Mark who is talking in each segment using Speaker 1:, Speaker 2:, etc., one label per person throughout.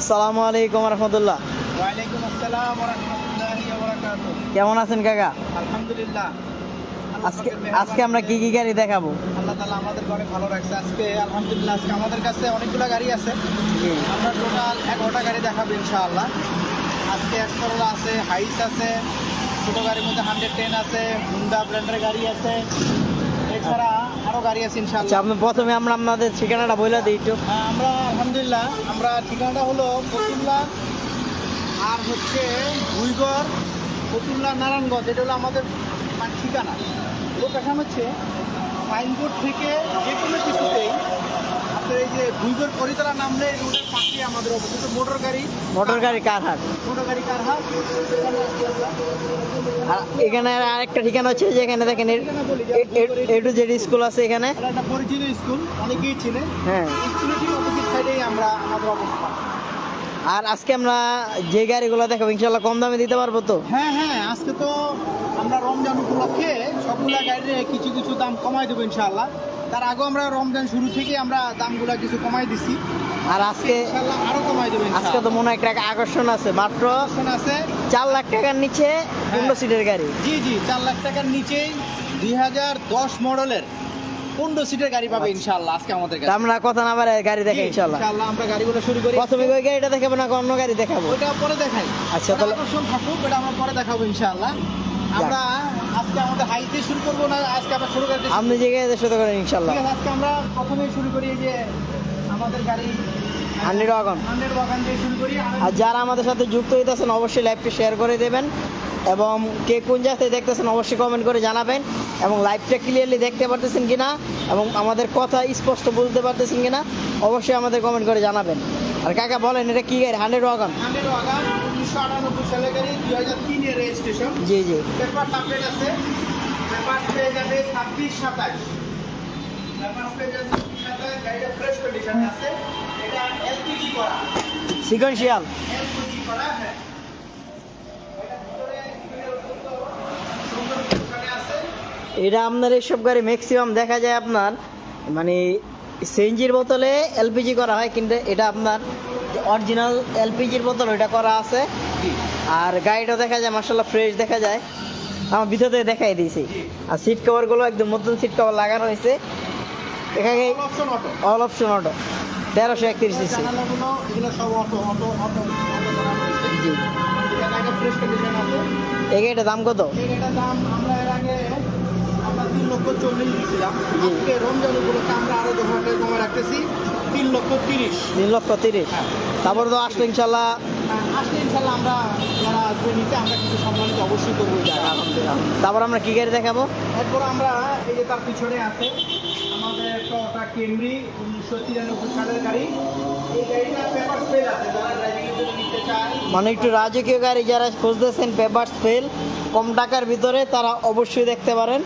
Speaker 1: আসসালামু আলাইকুম রহমতুল্লাহ।
Speaker 2: ওয়ালাইকুম আসসালাম ওয়া রাহমাতুল্লাহি ওয়া বারাকাতুহু।
Speaker 1: কেমন আছেন কাকা?
Speaker 2: আলহামদুলিল্লাহ।
Speaker 1: আজকে আমরা কি কি গাড়ি দেখাবো?
Speaker 2: আল্লাহ তাআলা আমাদের ঘরে ভালো রাখছে। আজকে আলহামদুলিল্লাহ আজকে আমাদের কাছে অনেকগুলো গাড়ি আছে। আমরা টোটাল 11টা গাড়ি দেখাবো ইনশাআল্লাহ। আজকে এক্সপ্লোরার আছে, হাইস আছে, ছোট গাড়ির মধ্যে 110 আছে, হুন্ডা ব্র্যান্ডের গাড়ি আছে, এছাড়া আরো গাড়ি আছে
Speaker 1: আচ্ছা,
Speaker 2: ইনশাআল্লাহ।
Speaker 1: আপনি প্রথমে আমরা আপনাদের ঠিকানাটা বলে দিই একটু।
Speaker 2: আমরা আলহামদুলিল্লাহ আমরা ঠিকানাটা হলো ফতুল্লা আর হচ্ছে ভুইগড়, ফতুল্লা নারায়ণগঞ্জ। এটা হলো আমাদের ঠিকানা। লোকেশন হচ্ছে সাইনবোর্ড থেকে যে কোনো কিছুতেই আপনার এই যে ভুইগড় করিতলা নামলে রোডের পাশে আমাদের অবস্থিত মোটর গাড়ি
Speaker 1: কারহাট।
Speaker 2: কারহাট।
Speaker 1: আর এখানে আরেকটা ঠিকানা হচ্ছে যে এখানে দেখেন এ টু জেড স্কুল আছে এখানে।
Speaker 2: এটা একটা পরিচিত স্কুল, অনেকেই চিনে।
Speaker 1: হ্যাঁ,
Speaker 2: স্কুলের ঠিক অপোজিট সাইডেই আমরা আমাদের অবস্থান।
Speaker 1: আর আজকে আমরা যে গাড়িগুলো দেখাবো ইনশাল্লাহ কম দামে দিতে পারবো তো?
Speaker 2: হ্যাঁ, আজকে তো আমরা রমজান উপলক্ষে সবগুলা গাড়ির কিছু কিছু দাম কমাই দেবো ইনশাআল্লাহ। তার আগেও আমরা রমজান শুরু থেকে আমরা দামগুলা কিছু কমাই দিছি,
Speaker 1: আর আজকে
Speaker 2: ইনশাআল্লাহ আরো কমাই দেবো।
Speaker 1: আজকে তো মনে হয় একটা আকর্ষণ আছে, মাত্র
Speaker 2: আছে
Speaker 1: 4 লাখ টাকার নিচে 15 সিটের গাড়ি।
Speaker 2: জি 4 লাখ টাকার নিচেই 2010 মডেলের 15 সিটের গাড়ি পাবে ইনশাআল্লাহ আজকে আমাদের কাছে।
Speaker 1: আমরা কথা না বাড়াই গাড়ি দেখে ইনশাআল্লাহ
Speaker 2: আমরা গাড়িগুলো শুরু করি।
Speaker 1: প্রথমে ওই গাড়িটা দেখাবো না অন্য গাড়ি দেখাবো?
Speaker 2: ওটা পরে দেখাই।
Speaker 1: আচ্ছা, তাহলে
Speaker 2: আকর্ষণ থাকুক, ওটা আমরা পরে দেখাবো ইনশাআল্লাহ। আমরা আজকে আমাদের হাই দিয়ে শুরু করবো না, আজকে আমরা ছোট গাড়ি দিয়ে
Speaker 1: আপনি যে গাড়ি শুরু করেন ইনশাআল্লাহ।
Speaker 2: ঠিক আছে, আজকে আমরা প্রথমেই শুরু করি এই যে আমাদের গাড়ি
Speaker 1: 100 ওয়াগন।
Speaker 2: 100 ওয়াগন দিয়ে শুরু করি।
Speaker 1: আর যারা আমাদের সাথে যুক্ত হইতেছেন অবশ্যই লাইভটি শেয়ার করে দেবেন, এবং কে কোন জায়গা থেকে দেখতেছেন অবশ্যই কমেন্ট করে জানাবেন, এবং লাইভটা ক্লিয়ারলি দেখতে পারতেছেন কিনা এবং আমাদের কথা স্পষ্ট বুঝতে পারতেছেন কিনা অবশ্যই আমাদের কমেন্ট করে জানাবেন। আর কাকা বলেন, এটা কি গাড়ি? 100 ওয়াগন।
Speaker 2: 100 ওয়াগন 1998 সালের গাড়ি, 2003 এর রেজিস্ট্রেশন।
Speaker 1: জি
Speaker 2: পেপার আপডেট আছে, পেপার পেয়ে যাবে 26 27। পেপার পেয়ে যাবে 26 27, গাড়িটা ফ্রেশ কন্ডিশনে আছে। এটা এলপিজি করা,
Speaker 1: সিকোয়েন্সিয়াল।
Speaker 2: এলপিজি করা। হ্যাঁ, এটা ভিতরে অত্যন্ত সুন্দর কন্ডিশনে আছে।
Speaker 1: এটা আপনার এইসব গাড়ি ম্যাক্সিমাম দেখা যায় আপনার মানে সিএনজির বোতলে এলপিজি করা হয়, কিন্তু এটা আপনার অরিজিনাল এলপিজির বোতল ওইটা করা আছে। আর গাড়িটা দেখা যায় মার্শাল্লাহ ফ্রেশ দেখা যায়, আমার ভিতর থেকে দেখাই দিয়েছি। আর সিট কভারগুলো একদম নতুন সিট কভার লাগানো হয়েছে এখানে। All option auto 1331 CC.
Speaker 2: জানালাগুলো এগুলো সব অটো করা হয়েছে।
Speaker 1: জি,
Speaker 2: এটা গাড়িটা ফ্রেশ কন্ডিশন আছে।
Speaker 1: এই গাড়িটার দাম কত?
Speaker 2: এটার দাম আমরা এর আগে 3,40,000 দিয়েছিলাম। আজকে রমজান উপলক্ষে আমরা আরো 10,000 টাকা কমে রাখতেছি, 3,30,000।
Speaker 1: 3,30,000। তারপর তো আসলে ইনশাল্লাহ
Speaker 2: আসলে ইনশাল্লাহ আমরা যারা আসবে নিতে আমরা কিছু সম্মানিত অবশ্যই করবো।
Speaker 1: আলহামদুলিল্লাহ। তারপর আমরা কি গাড়ি দেখাবো?
Speaker 2: এরপর আমরা এই যে তার পিছনে আছে আমাদের টয়োটা ক্যামরি 1993 সালের গাড়ি। এই গাড়িটা পেপার ফেল আছে, যারা ড্রাইভিং এর জন্য নিতে চায়,
Speaker 1: মানে একটু রাজকীয় গাড়ি যারা খুঁজতেছেন পেপার ফেল কম টাকার ভিতরে, তারা অবশ্যই দেখতে পারেন।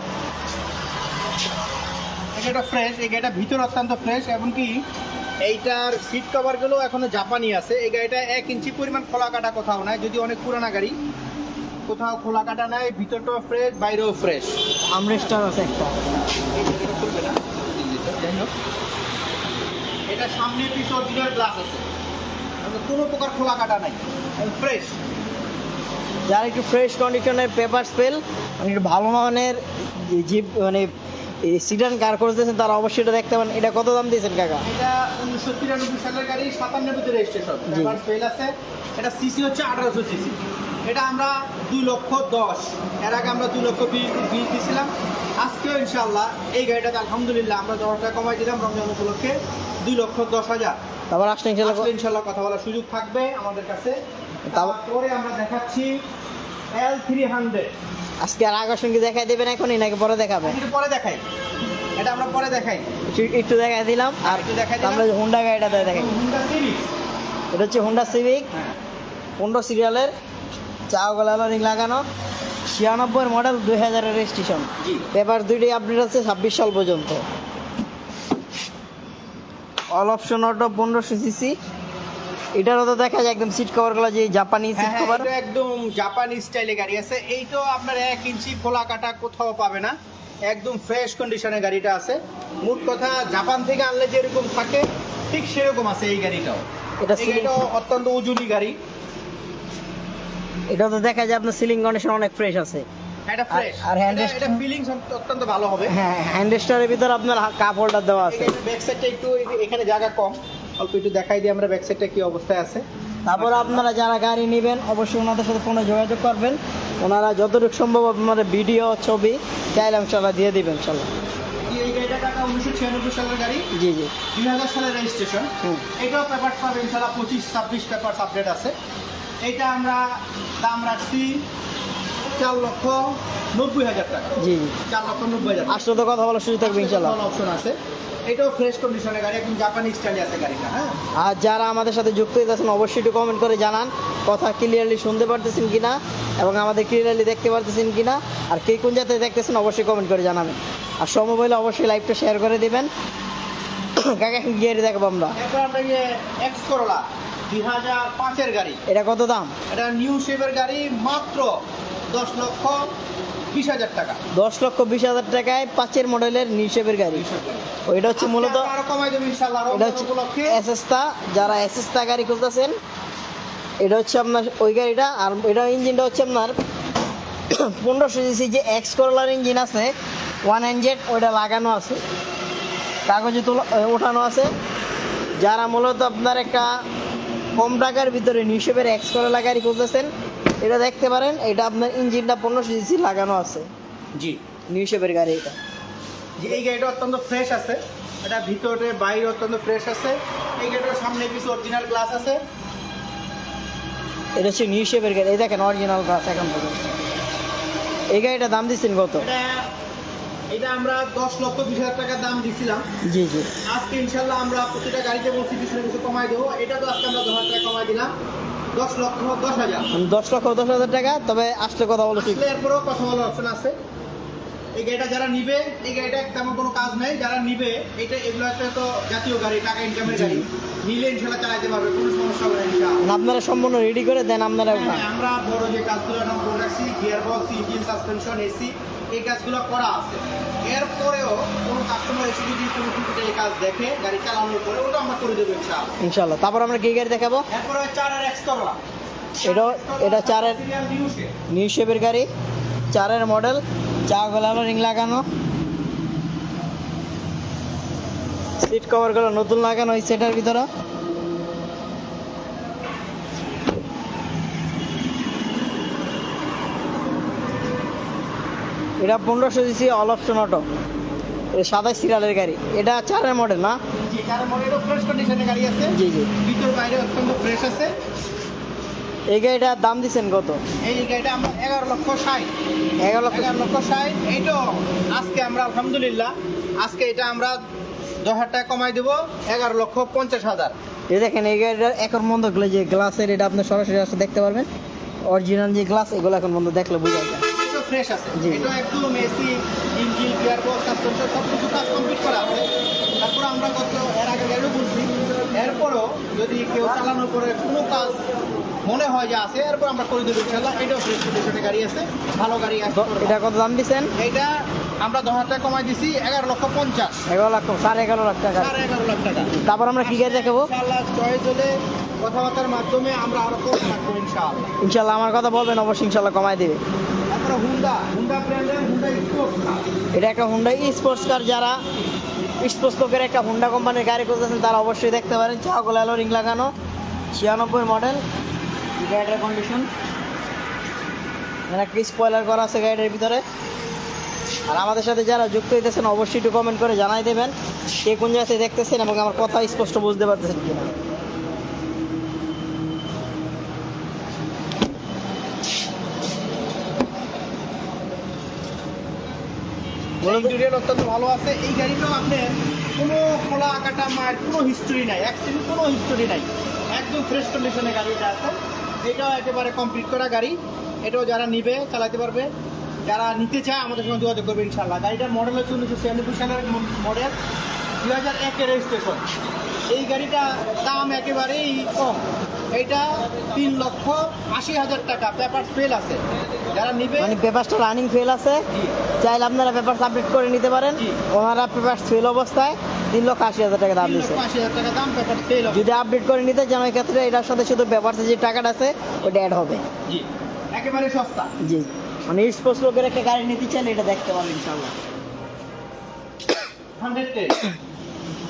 Speaker 2: এটা ফ্রেশ, এই গাড়িটা ভিতর অত্যন্ত ফ্রেশ, এমনকি এইটার সিট কভারগুলো এখনো জাপানি আছে। এই গাড়িটা 1 ইঞ্চি পরিমাণ খোলা কাটা কোথাও নাই, যদি অনেক পুরানা গাড়ি কোথাও খোলা কাটা নাই। ভিতরটাও ফ্রেশ, বাইরেও ফ্রেশ।
Speaker 1: আমরেস্টার আছে একটা।
Speaker 2: এটা সামনে পিছনে অরিজিনাল গ্লাস আছে, কোনো প্রকার খোলা কাটা নাই, ফ্রেশ।
Speaker 1: যারা একটু ফ্রেশ কন্ডিশনের পেপার স্পেল মানে একটু ভালো মানের জিপ মানে সিডান কার করতেছেন তারা অবশ্যই এটা দেখতে পারেন। এটা কত দাম দিয়েছেন কাকা?
Speaker 2: এটা 1993 সালের গাড়ি, 97 রেজিস্ট্রেশন, পেপার ফেল আছে। এটা সিসি হচ্ছে 1800 সিসি। এটা আমরা 2,10,000, এর আগে আমরা 2,20,000 দিয়েছিলাম। আজকেও ইনশাআল্লাহ এই গাড়িটাতে আলহামদুলিল্লাহ আমরা 10 টাকা কমাই দিলাম রমজান উপলক্ষে, 2,10,000।
Speaker 1: তারপর আসলে
Speaker 2: ইনশাআল্লাহ কথা বলার সুযোগ থাকবে আমাদের কাছে। তারপরে আমরা দেখাচ্ছি L300।
Speaker 1: আজকে আর আকর্ষণ কি দেখাই দেবেন এখনই নাকি পরে দেখাবেন?
Speaker 2: এটা পরে দেখাই, এটা আমরা পরে দেখাই।
Speaker 1: একটু দেখাই দিলাম। আর
Speaker 2: একটু দেখাই দিলাম।
Speaker 1: আমরা হুন্ডা গাড়িটা দেখাই।
Speaker 2: হুন্ডা সিভিক,
Speaker 1: এটা হচ্ছে হুন্ডা সিভিক 15 সিরিয়ালের, চাওগলা রিং লাগানো, 96 মডেল, 2000 রেজিস্ট্রেশন। পেপার দুইটাই আপডেট আছে 26 সাল পর্যন্ত। All option auto 1500 CC. এটারও তো দেখা যায় একদম সিট কভারগুলো যে জাপানি সিট কভার,
Speaker 2: এটা একদম জাপানি স্টাইলে গাড়ি আছে। এইটাও আপনার 1 ইঞ্চি খোলা কাটা কোথাও পাবে না, একদম ফ্রেশ কন্ডিশনে গাড়িটা আছে। মোট কথা জাপান থেকে আনলে যেরকম থাকে ঠিক সেরকম আছে এই গাড়িটাও।
Speaker 1: এটা
Speaker 2: এই
Speaker 1: সিলিং,
Speaker 2: গাড়িটা অত্যন্ত ওজনী গাড়ি।
Speaker 1: এটা তো দেখা যায় আপনার সিলিং কন্ডিশন অনেক ফ্রেশ আছে।
Speaker 2: এটা ফ্রেশ,
Speaker 1: আর হ্যান্ড
Speaker 2: এটা ফিলিংস অত্যন্ত ভালো হবে।
Speaker 1: হ্যাঁ, হ্যান্ড রেস্টারের ভিতর আপনার কাপ হোল্ডার দেওয়া আছে।
Speaker 2: ব্যাক সাইডটা একটু এখানে জায়গা কম, অল্প একটু দেখাই দিই আমরা ব্যাক সাইডটা কি অবস্থায় আছে।
Speaker 1: তারপর আপনারা যারা গাড়ি নেবেন অবশ্যই ওনাদের সাথে ফোনে যোগাযোগ করবেন, ওনারা যতটুকু সম্ভব আপনাদের ভিডিও ছবি চাইলে ইনশাল্লাহ দিয়ে দিবেন ইনশাল্লাহ।
Speaker 2: এই গাড়িটা টাকা 1996 সালের গাড়ি,
Speaker 1: জি জি
Speaker 2: 2000 সালের রেজিস্ট্রেশন।
Speaker 1: হুম।
Speaker 2: এটাও পেপারস পাবে ইনশাল্লাহ 25-26 পেপারস আপডেট আছে। এটা আমরা দাম রাখছি 4,90,000 টাকা।
Speaker 1: জি জি
Speaker 2: 4,90,000
Speaker 1: আসলে তো কথা বলার সুযোগ থাকবে ইনশাল্লাহ।
Speaker 2: অপশন আছে। এটাও ফ্রেশ কন্ডিশনের গাড়ি, একদম জাপানি স্টাইলে আছে গাড়িটা। হ্যাঁ,
Speaker 1: আর যারা আমাদের সাথে যুক্ত হইতেছেন অবশ্যই একটু কমেন্ট করে জানান কথা ক্লিয়ারলি শুনতে পারতেছেন কিনা এবং আমাদের ক্লিয়ারলি দেখতে পারতেছেন কিনা, আর কে কোন জায়গাতে দেখতেছেন অবশ্যই কমেন্ট করে জানাবেন। আর সম্ভব হলে অবশ্যই লাইভটা শেয়ার করে দিবেন। কাকা গিয়ে দেখাবো আমরা।
Speaker 2: এরপর আমরা এক্স করোলা 2005 এর গাড়ি।
Speaker 1: এটা কত দাম?
Speaker 2: এটা নিউ শেপের গাড়ি, মাত্র 10,20,000 টাকা।
Speaker 1: 10,20,000 টাকায় 5 মডেলের নিউ শেপের গাড়ি। ওইটা হচ্ছে মূলত
Speaker 2: আজকে আরো কমাই দেব ইনশাআল্লাহ
Speaker 1: এটা হচ্ছে
Speaker 2: উপলক্ষে।
Speaker 1: এসএসটা, যারা এসএসটা গাড়ি খুঁজতেছেন এটা হচ্ছে আপনার ওই গাড়িটা। আর এটা ইঞ্জিনটা হচ্ছে আপনার 1500 সিসি যে এক্স করলার ইঞ্জিন আছে 100, ওইটা লাগানো আছে, কাগজে ওঠানো আছে। যারা মূলত আপনার একটা কম টাকার ভিতরে নিউ শেপের এক্স করলা গাড়ি খুঁজতেছেন এটা দেখতে পারেন। এটা আপনার ইঞ্জিনটা 1500 সিসি লাগানো আছে,
Speaker 2: জি
Speaker 1: নিউ শেপের গাড়ি এটা।
Speaker 2: জি, এই গাড়িটা অত্যন্ত ফ্রেশ আছে। এটা ভিতরে বাইরে অত্যন্ত ফ্রেশ আছে। এই গাড়িটার সামনে কিছু অরিজিনাল গ্লাস আছে।
Speaker 1: এটা হচ্ছে নিউ শেপের গাড়ি, এই দেখেন অরিজিনাল গ্লাস এখন পর্যন্ত। এই গাড়িটা দাম দিচ্ছেন কত?
Speaker 2: এটা আমরা 10,20,000 টাকা দাম দিছিলাম।
Speaker 1: জি জি
Speaker 2: আজকে ইনশাল্লাহ আমরা প্রতিটা গাড়িতে বলছি কিছু কমাই দেবো। এটা তো আজকে আমরা 10,000 টাকা কমাই দিলাম, 10,10,000।
Speaker 1: 10,10,000 টাকা। তবে আসলে কথা বলো ঠিক।
Speaker 2: আসলে এরপরেও কথা বলার অপশন আছে। এই গাড়িটা যারা নিবে, এই গাড়িটা তেমন কোনো কাজ নেই। যারা নিবে এটা, এগুলো একটা তো জাতীয় গাড়ি, টাকা ইনকামের গাড়ি, নিলে ইনশাল্লাহ চালাতে পারবে, কোনো সমস্যা হবে না ইনশাআল্লাহ।
Speaker 1: আপনারা সম্পূর্ণ রেডি করে দেন আপনারা।
Speaker 2: হ্যাঁ, আমরা বড় যে কাজগুলো এখন করে রাখছি, gear box, engine, suspension, AC, এই কাজগুলো করা আছে। এরপরেও কোনো কাস্টমার এসে যদি কোনো কিছুতে এই কাজ দেখে গাড়ি চালানোর পরে, ওটা আমরা করে দেবো ইনশাআল্লাহ।
Speaker 1: ইনশাল্লাহ। তারপর আমরা কি গাড়ি দেখাবো?
Speaker 2: এরপরে 4 এক্স করলা।
Speaker 1: এটা 4 নিউ শেপের গাড়ি, 4 মডেল, চাকাগুলো রিং লাগানো, সিট কভারগুলো নতুন লাগানো এই সেটার ভিতরে। এটা 1500 সিসি অল অপশন অটো, এটা সাদা সিরিয়ালের গাড়ি। এটা 4 মডেল না?
Speaker 2: জি, 4 মডেলও ফ্রেশ কন্ডিশনে গাড়ি আছে।
Speaker 1: জি জি
Speaker 2: ভিতর বাইরে অত্যন্ত ফ্রেশ আছে।
Speaker 1: এই গাড়িটার দাম দিচ্ছেন কত?
Speaker 2: এই গাড়িটা আমরা 11,60,000।
Speaker 1: 11,60,000।
Speaker 2: এইটাও আজকে আমরা আলহামদুলিল্লাহ আজকে এটা আমরা 10,000 টাকা কমাই দেবো, 11,50,000।
Speaker 1: এই দেখেন এই গাড়িটার এখন বন্ধ যে গ্লাসের, এটা আপনি সরাসরি আসলে দেখতে পারবেন। অরিজিনাল যে গ্লাস, এগুলো এখন বন্ধ দেখলে বোঝা যায়।
Speaker 2: এটা ফ্রেশ আছে।
Speaker 1: জি।
Speaker 2: এটা একদম AC, engine, gear box, suspension সব কিছু কাজ কমপ্লিট করা আছে। তারপর আমরা এর আগে গাড়িও বলছি, এরপরও যদি কেউ চালানোর পরে কোনো কাজ মনে হয় যে আছে, এরপর আমরা করে দেবো ইনশাল্লাহ। এটাও ফ্রেশ কন্ডিশনে গাড়ি আছে, ভালো গাড়ি আছে।
Speaker 1: এটা কত দাম দিচ্ছেন?
Speaker 2: এটা আমরা 10,000 টাকা কমাই দিছি, 11,50,000।
Speaker 1: 11,00,000 টাকা।
Speaker 2: 11,500,000 টাকা।
Speaker 1: তারপর আমরা কি গাড়ি দেখাবো?
Speaker 2: ইনশাআল্লাহ চয়েস হলে কথাবার্তার মাধ্যমে আমরা আরো কম থাকবো ইনশাআল্লাহ।
Speaker 1: ইনশাল্লাহ আমার কথা বলবেন, অবশ্যই ইনশাল্লাহ কমাই দেবে।
Speaker 2: তারপরে হুন্ডা ব্র্যান্ডের হুন্ডা স্পোর্টস কার।
Speaker 1: এটা একটা হুন্ডা স্পোর্টস কার। যারা স্পোর্টস লোকের একটা হুন্ডা কোম্পানির গাড়ি খুঁজতেছেন তারা অবশ্যই দেখতে পারেন। চাকাগুলো রিং লাগানো, 96 মডেল। গাড়িটার কন্ডিশন একটা স্পয়লার করা আছে গাড়িটার ভিতরে। আর আমাদের সাথে যারা যুক্ত হইতেছেন অবশ্যই একটু কমেন্ট করে জানাই দেবেন কে কোন জায়গাতে দেখতেছেন এবং আমার কথা স্পষ্ট বুঝতে পারতেছেন কিনা।
Speaker 2: ইন্টেরিয়র অত্যন্ত ভালো আছে। এই গাড়িটাও আপনার কোনো খোলা কাটা মায়ের কোনো হিস্টোরি নাই, অ্যাক্সিডেন্ট কোনো হিস্টোরি নাই, একদম ফ্রেশ কন্ডিশনে গাড়িটা আছে। এটাও একেবারে কমপ্লিট করা গাড়ি। এটাও যারা নিবে চালাতে পারবে, যারা নিতে চায় আমাদের সঙ্গে যোগাযোগ করবে ইনশাআল্লাহ। গাড়িটার মডেল হচ্ছে 1996 সালের মডেল, 2001-এর রেজিস্ট্রেশন। এই গাড়িটা দাম একেবারেই কম, এইটা 3,80,000 টাকা। পেপার ফেল আছে, যারা নিবে
Speaker 1: মানে পেপারসটা রানিং ফেল আছে, চাইলে আপনারা পেপারস আপডেট করে নিতে পারেন।
Speaker 2: জি।
Speaker 1: ওনারা পেপারস ফেল অবস্থায় 3,80,000 টাকা দাম দিচ্ছে।
Speaker 2: 3,80,000 টাকা দাম, পেপার সেল হবে।
Speaker 1: যদি আপডেট করে নিতে চান ওই ক্ষেত্রে এটার সাথে শুধু পেপারসে যে টাকাটা আছে ওটা অ্যাড হবে।
Speaker 2: জি, একেবারে সস্তা।
Speaker 1: জি, মানে স্পোর্টস লোকের একটা গাড়ি নিতে চাইলে এটা দেখতে পারেন ইনশাআল্লাহ।
Speaker 2: 110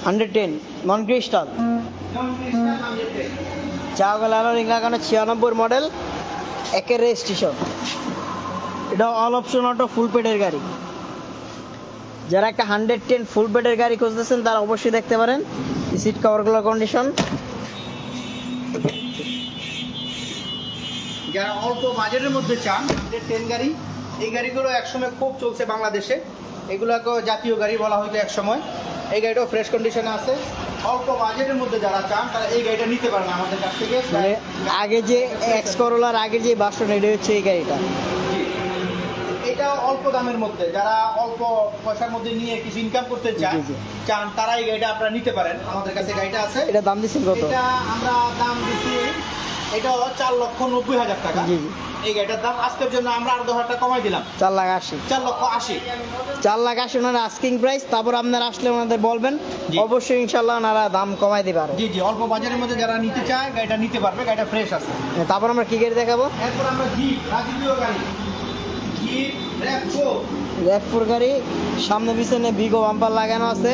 Speaker 1: 110 নন ক্রিস্টাল,
Speaker 2: নন ক্রিস্টাল 110।
Speaker 1: চাওয়াল আলোরিং লাগানো 96 মডেল, একের রেজিস্ট্রেশন। এটা অল অপশন অটো ফুল পেডের গাড়ি। যারা একটা 110 ফুল পেডের গাড়ি খুঁজতেছেন তারা অবশ্যই দেখতে পারেন। সিট কভারগুলোর কন্ডিশন,
Speaker 2: যারা অল্প বাজেটের মধ্যে চান 110 গাড়ি, এই গাড়িগুলো একসময় খুব চলছে বাংলাদেশে, এগুলোকে জাতীয় গাড়ি বলা হতো একসময়। এই গাড়িটাও ফ্রেশ কন্ডিশনে আছে। অল্প বাজেটের মধ্যে যারা চান তারা এই গাড়িটা নিতে পারেন আমাদের কাছ থেকে।
Speaker 1: মানে আগে যে এক্স করোলার আগে যে বাসন এটা হচ্ছে এই গাড়িটা।
Speaker 2: জি, এটা অল্প দামের মধ্যে যারা অল্প পয়সার মধ্যে নিয়ে কিছু ইনকাম করতে
Speaker 1: জি, জি।
Speaker 2: চান তারা এই গাড়িটা আপনারা নিতে পারেন। আমাদের কাছে গাড়িটা আছে।
Speaker 1: এটা দাম দিচ্ছেন কত?
Speaker 2: এটা আমরা দাম দিচ্ছি, এটা 4,90,000 টাকা।
Speaker 1: জি জি,
Speaker 2: এই গাড়িটার দাম আজকের জন্য আমরা আরো 10,000 টাকা কমাই দিলাম,
Speaker 1: 4,80,000।
Speaker 2: 4,80,000।
Speaker 1: 4,80,000 ওনার আস্কিং প্রাইস। তারপর আপনারা আসলে ওনাদের বলবেন,
Speaker 2: জি।
Speaker 1: অবশ্যই ইনশাল্লাহ ওনারা দাম কমাই দিবে আরো।
Speaker 2: জি জি, অল্প বাজারের মধ্যে যারা নিতে চায় গাড়িটা নিতে পারবে, গাড়িটা ফ্রেশ আছে।
Speaker 1: তারপর আমরা কি গাড়ি দেখাবো?
Speaker 2: এরপর আমরা জিপ, রাজকীয় গাড়ি, জিপ র্যাপ4।
Speaker 1: র্যাপ4 গাড়ি, সামনে পিছনে বিগো বাম্পার লাগানো আছে,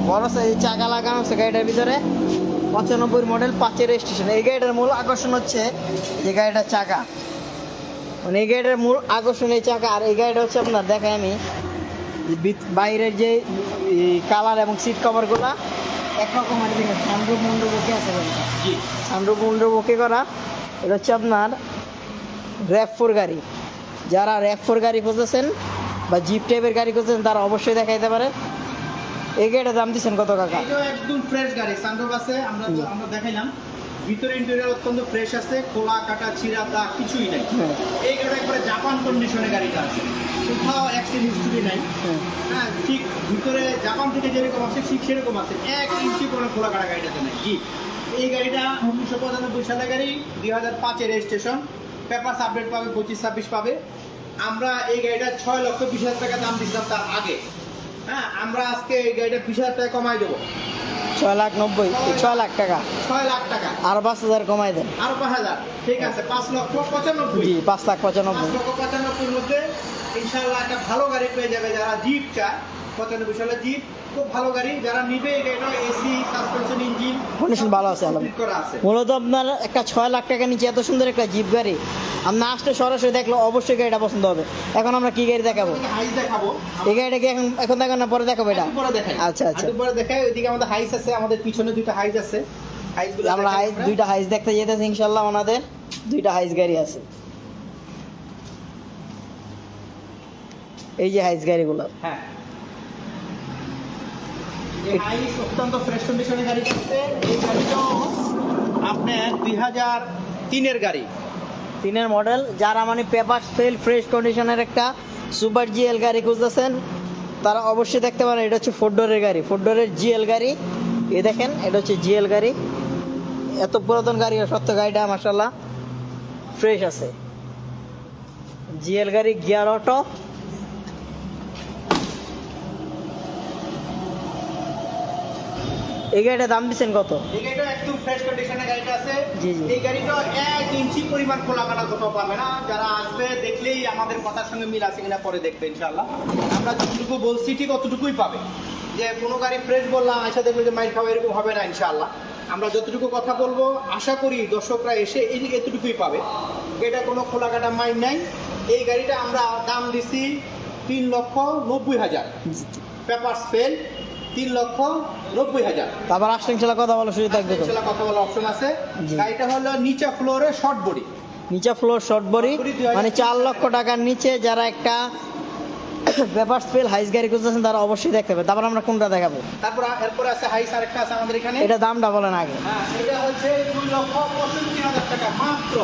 Speaker 1: বড় সাইজ চাকা লাগানো আছে গাড়িটার ভিতরে। 95 মডেল, 5-এর রেজিস্ট্রেশন। এই গাড়িটার মূল আকর্ষণ হচ্ছে যে গাড়িটার চাকা, মানে এই গাড়িটার মূল আকর্ষণ এই চাকা। আর এই গাড়িটা হচ্ছে আপনার দেখাই আমি, বাইরের যে কালার এবং সিট কভারগুলো একরকম আর দেখেন, সানরুফ মুন্ডু বুকে আছে গাড়িটা,
Speaker 2: জি,
Speaker 1: সানরুফ মুন্ডু বুকে করা। এটা হচ্ছে আপনার র্যাপ4 গাড়ি। যারা র্যাপ4 গাড়ি খুঁজতেছেন বা জিপ টাইপের গাড়ি খুঁজতেছেন তারা অবশ্যই দেখাইতে পারেন। এই গাড়িটার দাম দিচ্ছেন কত কাকা?
Speaker 2: এটাও একদম ফ্রেশ গাড়ি, সানরুফ আছে, আমরা দেখাইলাম। ভিতরে ইন্টেরিয়র অত্যন্ত ফ্রেশ আছে, খোলা কাটা ছিঁড়া দাগ কিছুই নাই।
Speaker 1: হ্যাঁ,
Speaker 2: এই গাড়িটা একবারে জাপান কন্ডিশনে গাড়িটা আছে, কোথাও অ্যাক্সিডেন্ট হিস্ট্রি নাই।
Speaker 1: হ্যাঁ।
Speaker 2: হ্যাঁ, ঠিক ভিতরে জাপান থেকে যেরকম আছে ঠিক সেরকম আছে, 1 ইঞ্চি কোনো খোলা কাটা গাড়িটাতে নাই। জি, এই গাড়িটা 1995 সালের গাড়ি, 2005-এর রেজিস্ট্রেশন, পেপারস আপডেট পাবে, 25-26 পাবে। আমরা এই গাড়িটা 6,20,000 টাকা দাম দিচ্ছিলাম তার আগে। হ্যাঁ, আমরা আজকে এই গাড়িটা 20,000 টাকা কমাই দেবো,
Speaker 1: 6,90,000, 6 লাখ টাকা,
Speaker 2: 6 লাখ টাকা,
Speaker 1: আর 5,000 কমাই দেন।
Speaker 2: আরো 5,000। ঠিক আছে, 5,95,000।
Speaker 1: জি, 5,95,000।
Speaker 2: 5,95,000-এর মধ্যে ইনশাআল্লাহ একটা ভালো গাড়ি পেয়ে যাবে যারা জিপ চায়। 95 সালের জিপ খুব ভালো গাড়ি, যারা নিবে এই গাড়িটা এসি, সাসপেনশন, ইঞ্জিন
Speaker 1: কন্ডিশন ভালো আছে
Speaker 2: কমপ্লিট করা আছে।
Speaker 1: মূলত আপনার একটা 6 লাখ টাকা নিচে এত সুন্দর একটা জিপ গাড়ি আপনার আসলে সরাসরি দেখলে অবশ্যই গাড়িটা পছন্দ হবে। এখন আমরা কি গাড়ি দেখাবো?
Speaker 2: হাইস দেখাবো।
Speaker 1: এই গাড়িটা কি এখন দেখান না পরে দেখাবো? এটা
Speaker 2: একটু পরে দেখাই।
Speaker 1: আচ্ছা আচ্ছা,
Speaker 2: একটু পরে দেখাই। ওইদিকে আমাদের হাইস আছে, আমাদের পিছনে দুটো হাইস আছে। হাইসগুলো
Speaker 1: আমরা
Speaker 2: দেখাই
Speaker 1: হাইস
Speaker 2: আমরা।
Speaker 1: দুইটা হাইস দেখতে যেতেছি ইনশাল্লাহ। ওনাদের দুইটা হাইস গাড়ি আছে, এই যে হাইস গাড়িগুলো।
Speaker 2: হ্যাঁ, এই হাইস অত্যন্ত ফ্রেশ কন্ডিশনের গাড়ি আছে। এই গাড়িটাও আপনার 2003-এর গাড়ি,
Speaker 1: 3-এর মডেল। যারা মানে পেপার সেল ফ্রেশ কন্ডিশনের একটা সুপার জিএল গাড়ি খুঁজতেছেন তারা অবশ্যই দেখতে পারেন। এটা হচ্ছে 4 ডোরের গাড়ি, 4 ডোরের জিএল গাড়ি। এই দেখেন, এটা হচ্ছে জিএল গাড়ি। এত পুরাতন গাড়ি সত্য গাড়িটা মাশাআল্লাহ ফ্রেশ আছে। জিএল গাড়ি, গিয়ার অটো। এই গাড়িটার দাম দিচ্ছেন কত?
Speaker 2: এই গাড়িটা একদম ফ্রেশ কন্ডিশনের গাড়িটা আছে।
Speaker 1: জি, জি।
Speaker 2: এই গাড়িটা 1 ইঞ্চি পরিমাণ খোলা কাটা কোথাও পাবে না। যারা আসবে দেখলেই আমাদের কথার সঙ্গে মিল আছে কিনা পরে দেখবে ইনশাআল্লাহ। আমরা যতটুকু বলছি ঠিক অতটুকুই পাবে। যে কোনো গাড়ি ফ্রেশ বললাম আশা দেখবে যে মাইর খাওয়া, এরকম হবে না ইনশাআল্লাহ। আমরা যতটুকু কথা বলবো আশা করি দর্শকরা এসে এতটুকুই পাবে। এটা কোনো খোলা কাটা মাইর নাই। এই গাড়িটা আমরা দাম দিছি 3,90,000, পেপারস ফেল 3,90,000।
Speaker 1: তারপর আসলে ইনশাল্লাহ কথা বলার সুযোগ থাকবে তো?
Speaker 2: ইনশাআল্লাহ কথা বলার অপশন আছে।
Speaker 1: জি।
Speaker 2: গাড়িটা হলো নিচে ফ্লোরে শর্ট বডি,
Speaker 1: নিচে ফ্লোর শর্ট বডি, মানে 4 লক্ষ টাকার নিচে যারা একটা পেপার স্পেল হাইস গাড়ি খুঁজতেছেন তারা অবশ্যই দেখতে পাবে। তারপর আমরা কোনটা দেখাবো?
Speaker 2: তারপর এরপরে আছে হাইস, আরেকটা আছে আমাদের এখানে।
Speaker 1: এটা দামটা বলেন আগে।
Speaker 2: হ্যাঁ, এটা হচ্ছে 2,65,000 টাকা মাত্র।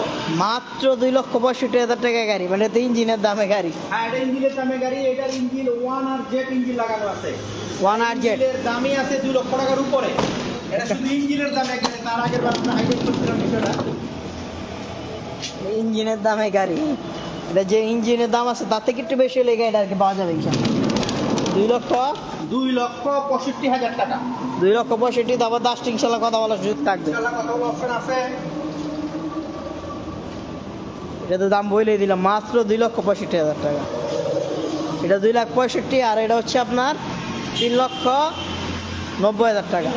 Speaker 1: মাত্র 2,65,000 টাকা গাড়ি, মানে তো ইঞ্জিনের দামে গাড়ি।
Speaker 2: হ্যাঁ, এটা ইঞ্জিনের দামে গাড়ি। এটার ইঞ্জিন 1R জেট ইঞ্জিন লাগানো আছে।
Speaker 1: 1R জেট
Speaker 2: এর দামই আছে 2 লক্ষ টাকার উপরে। এটা শুধু ইঞ্জিনের দামে গাড়ি। তার আগের বার আমরা হাইলাইট করছিলাম বিষয়টা।
Speaker 1: ইঞ্জিনের দামে গাড়ি, এটা যে ইঞ্জিনের দাম আছে তার থেকে একটু বেশি হলে এই গাড়িটা আর কি পাওয়া যাবে ইনশাল্লাহ।
Speaker 2: 2,65,000 টাকা।
Speaker 1: 2,65,000, তো আবার লাস্ট ইনশাল্লাহ কথা বলার সুযোগ থাকবে।
Speaker 2: ইনশাআল্লাহ কথা বলার অপশন আছে।
Speaker 1: এটা তো দাম বলেই দিলাম, মাত্র 2,65,000 টাকা। এটা 2,65,000, আর এটা হচ্ছে আপনার 3,90,000 টাকা।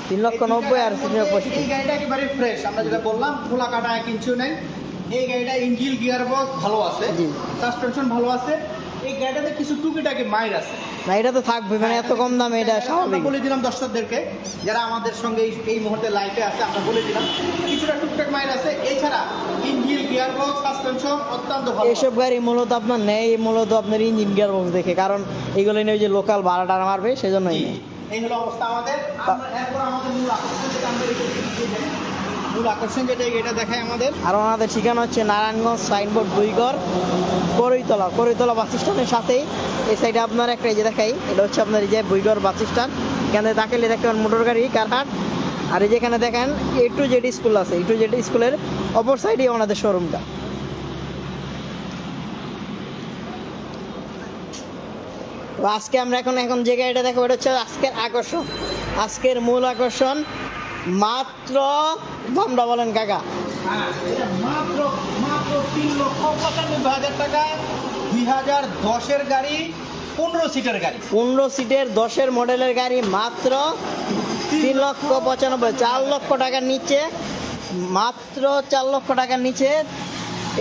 Speaker 2: 3,90,000
Speaker 1: 3,90,000 আর 3,65,000।
Speaker 2: এই গাড়িটা একেবারে ফ্রেশ, আমরা যেটা বললাম খোলা কাটা 1 ইঞ্চিও নেই। এই গাড়িটা ইঞ্জিন গিয়ারবক্স ভালো আছে,
Speaker 1: জি।
Speaker 2: সাসপেনশন ভালো আছে। এই গাড়িটাতে কিছু টুকিটাকি মাইর আছে।
Speaker 1: না, এটা তো থাকবে, মানে এত কম দামে এটা
Speaker 2: আমরা
Speaker 1: স্বাভাবিক।
Speaker 2: বলে দিলাম দর্শকদেরকে যারা আমাদের সঙ্গে এই মুহূর্তে লাইভে আছে, আমরা বলে দিলাম কিছুটা টুকটাক মাইর আছে। এছাড়া ইঞ্জিন গিয়ারবক্স সাসপেনশন অত্যন্ত ভালো।
Speaker 1: এইসব গাড়ি মূলত আপনার নেই মূলত আপনার ইঞ্জিন গিয়ার বক্স দেখে, কারণ এইগুলো নিয়ে ওই যে লোকাল ভাড়া টাড়া মারবে, সেজন্যই নেই।
Speaker 2: এই হলো অবস্থা আমাদের। আমরা এরপর আমাদের মূল আকর্ষণ যেটা আমরা রেখেছি, মূল আকর্ষণ যেটা এটা দেখায় আমাদের।
Speaker 1: আর ওনাদের ঠিকানা হচ্ছে নারায়ণগঞ্জ, সাইনবোর্ড 2 ঘর, করইতলা বাস স্ট্যান্ডের সাথেই। এই সাইডে আপনার একটা এই যে দেখাই, এটা হচ্ছে আপনার এই যে 2 ঘর বাস স্ট্যান্ড। এখানে তাকালে দেখতে পারেন মোটর গাড়ি, কারহাট। আর এই যেখানে দেখেন A to Z স্কুল আছে, A to Z স্কুলের অপর সাইডেই ওনাদের শোরুমটা। তো আজকে আমরা এখন যে গাড়িটা দেখো, এটা হচ্ছে আজকের আকর্ষণ, আজকের মূল আকর্ষণ। মাত্র দামটা বলেন কাকা।
Speaker 2: হ্যাঁ, এটা মাত্র 3,95,000 টাকায় 2010-এর গাড়ি, 15 সিটের গাড়ি।
Speaker 1: 15 সিটের 10-এর মডেলের গাড়ি, মাত্র 3,95,000, 4 লক্ষ টাকার নিচে, মাত্র 4 লক্ষ টাকার নিচে।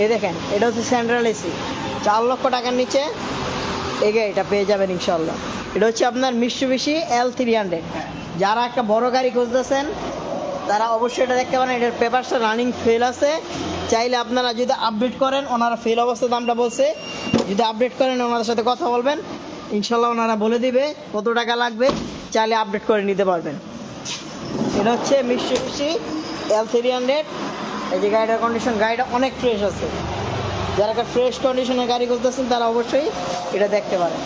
Speaker 1: এই দেখেন, এটা হচ্ছে সেন্ট্রাল এসি, 4 লক্ষ টাকার নিচে এই গাড়িটা পেয়ে যাবেন ইনশাল্লাহ। এটা হচ্ছে আপনার মিৎসুবিশি L300। যারা একটা বড় গাড়ি খুঁজতেছেন তারা অবশ্যই এটা দেখতে পারেন। এটার পেপারসটা রানিং ফেল আছে, চাইলে আপনারা যদি আপডেট করেন, ওনারা ফেল অবস্থা দামটা বলছে, যদি আপডেট করেন ওনাদের সাথে কথা বলবেন, ইনশাল্লাহ ওনারা বলে দিবে কত টাকা লাগবে, চাইলে আপডেট করে নিতে পারবেন। এটা হচ্ছে মিৎসুবিশি L300। এই যে গাড়িটার কন্ডিশন, গাড়িটা অনেক ফ্রেশ আছে। যারা একটা ফ্রেশ কন্ডিশনের গাড়ি খুঁজতেছেন তারা অবশ্যই এটা দেখতে পারেন।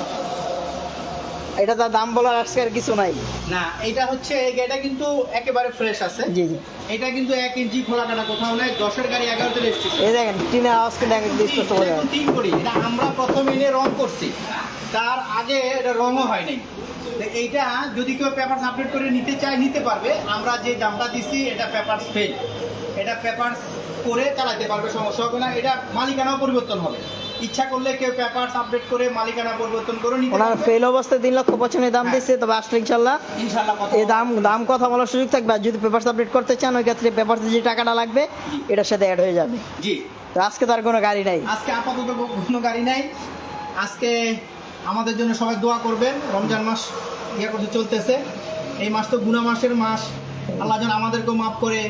Speaker 1: এটা তার দাম বলার আজকে আর কিছু নাই।
Speaker 2: না, এটা হচ্ছে এই গাড়িটা কিন্তু একেবারে ফ্রেশ আছে।
Speaker 1: জি জি,
Speaker 2: এটা কিন্তু 1 ইঞ্চি খোলা কাটা কোথাও নেই। 10-এর গাড়ি 11-তে রেজিস্ট্রেশন।
Speaker 1: এই দেখেন টিনের আওয়াজ কিন্তু একদম স্পষ্ট বোঝা যায়।
Speaker 2: তিন করি, এটা আমরা প্রথম এনে রং করছি, তার আগে এটা রঙও হয় নাই। তো এইটা যদি কেউ পেপারস আপডেট করে নিতে চায় নিতে পারবে। আমরা যে দামটা দিছি এটা পেপারস ফেল, এটা পেপারস করে চালাতে পারবে, সমস্যা হবে না। এটা মালিকানাও পরিবর্তন হবে, ইচ্ছা করলে কেউ পেপারস আপডেট করে মালিকানা পরিবর্তন করে নিতে
Speaker 1: ওনার
Speaker 2: পারবে।
Speaker 1: ফেল অবস্থায় 3,95,000 দাম দিচ্ছে, তবে আসলে ইনশাল্লাহ
Speaker 2: ইনশাআল্লাহ কথা
Speaker 1: এই দাম কথা বলার সুযোগ থাকবে। আর যদি পেপারস আপডেট করতে চান, ওই ক্ষেত্রে পেপারসে যে টাকাটা লাগবে এটার সাথে অ্যাড হয়ে যাবে।
Speaker 2: জি,
Speaker 1: তো আজকে তার কোনো গাড়ি নাই।
Speaker 2: আজকে আপাতত কোনো গাড়ি নাই। আজকে আমাদের জন্য সবাই দোয়া করবেন। রমজান মাস করতে চলতেছে, এই মাস তো গুনাহ মাসের মাস। আল্লাহ যেন আমাদেরকেও মাফ করে,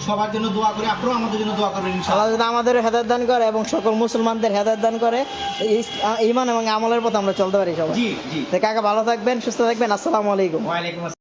Speaker 2: সবার জন্য দোয়া করে, আপনারাও আমাদের জন্য দোয়া করবেন ইনশাআল্লাহ।
Speaker 1: আল্লাহ যদি আমাদের হেদায়েত দান করে এবং সকল মুসলমানদের হেদায়েত দান করে, ঈমান এবং আমলের পথে আমরা চলতে পারি সবাই।
Speaker 2: জি জি,
Speaker 1: তো কাকা ভালো থাকবেন, সুস্থ থাকবেন। আসসালামু আলাইকুম।
Speaker 2: ওয়ালাইকুম আসসালাম।